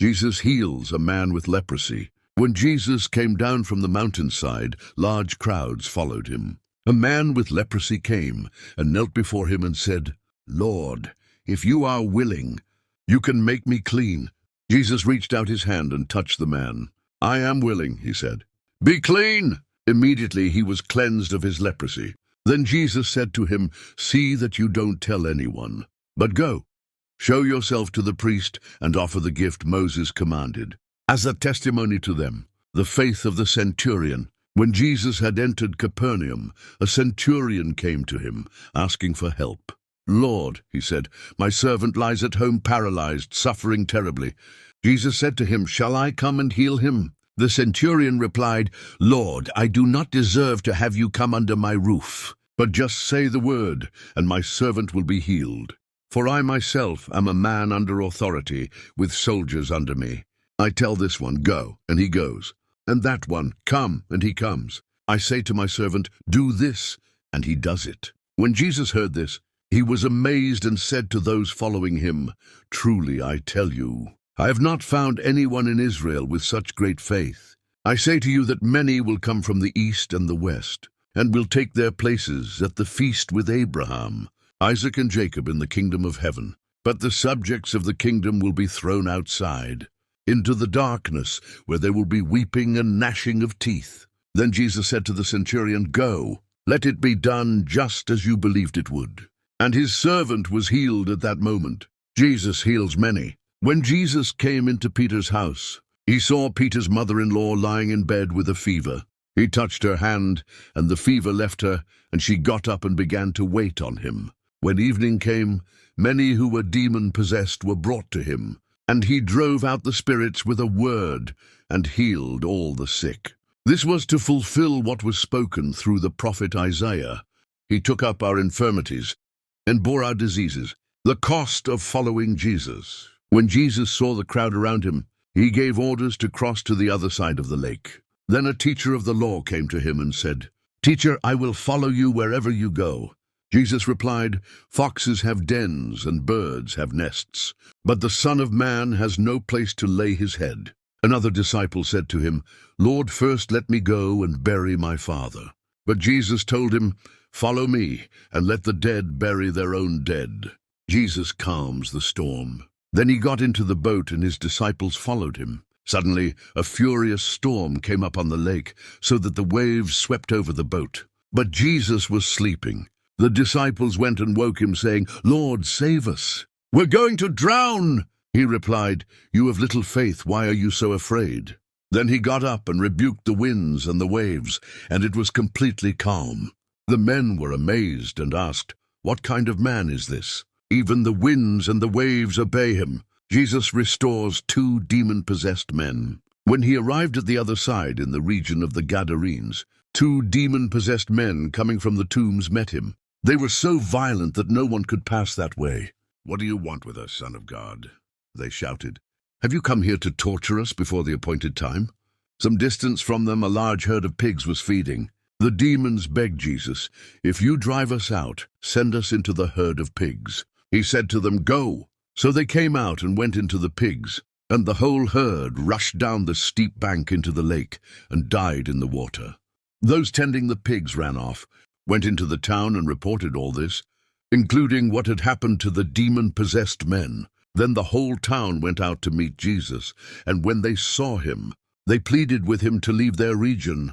Jesus heals a man with leprosy. When Jesus came down from the mountainside, large crowds followed him. A man with leprosy came and knelt before him and said, "Lord, if you are willing, you can make me clean." Jesus reached out his hand and touched the man. "I am willing," he said. "Be clean!" Immediately he was cleansed of his leprosy. Then Jesus said to him, "See that you don't tell anyone, but go, show yourself to the priest and offer the gift Moses commanded, as a testimony to them." The faith of the centurion. When Jesus had entered Capernaum, a centurion came to him, asking for help. "Lord," he said, "my servant lies at home paralyzed, suffering terribly." Jesus said to him, "Shall I come and heal him?" The centurion replied, "Lord, I do not deserve to have you come under my roof, but just say the word, and my servant will be healed. For I myself am a man under authority, with soldiers under me. I tell this one, 'Go,' and he goes, and that one, 'Come,' and he comes. I say to my servant, 'Do this,' and he does it." When Jesus heard this, he was amazed and said to those following him, "Truly I tell you, I have not found anyone in Israel with such great faith. I say to you that many will come from the east and the west, and will take their places at the feast with Abraham, Isaac, and Jacob in the kingdom of heaven. But the subjects of the kingdom will be thrown outside, into the darkness, where there will be weeping and gnashing of teeth." Then Jesus said to the centurion, "Go, let it be done just as you believed it would." And his servant was healed at that moment. Jesus heals many. When Jesus came into Peter's house, he saw Peter's mother-in-law lying in bed with a fever. He touched her hand, and the fever left her, and she got up and began to wait on him. When evening came, many who were demon-possessed were brought to him, and he drove out the spirits with a word and healed all the sick. This was to fulfill what was spoken through the prophet Isaiah. He took up our infirmities and bore our diseases. The cost of following Jesus. When Jesus saw the crowd around him, he gave orders to cross to the other side of the lake. Then a teacher of the law came to him and said, "Teacher, I will follow you wherever you go." Jesus replied, "Foxes have dens and birds have nests, but the Son of Man has no place to lay his head." Another disciple said to him, "Lord, first let me go and bury my father." But Jesus told him, "Follow me, and let the dead bury their own dead." Jesus calms the storm. Then he got into the boat, and his disciples followed him. Suddenly, a furious storm came up on the lake, so that the waves swept over the boat. But Jesus was sleeping. The disciples went and woke him, saying, "Lord, save us. We're going to drown." He replied, "You have little faith, why are you so afraid?" Then he got up and rebuked the winds and the waves, and it was completely calm. The men were amazed and asked, "What kind of man is this? Even the winds and the waves obey him." Jesus restores 2 demon-possessed men. When he arrived at the other side in the region of the Gadarenes, 2 demon-possessed men coming from the tombs met him. They were so violent that no one could pass that way. "What do you want with us, Son of God?" they shouted. "Have you come here to torture us before the appointed time?" Some distance from them, a large herd of pigs was feeding. The demons begged Jesus, "If you drive us out, send us into the herd of pigs." He said to them, "Go." So they came out and went into the pigs, and the whole herd rushed down the steep bank into the lake and died in the water. Those tending the pigs ran off, went into the town and reported all this, including what had happened to the demon-possessed men. Then the whole town went out to meet Jesus, and when they saw him, they pleaded with him to leave their region.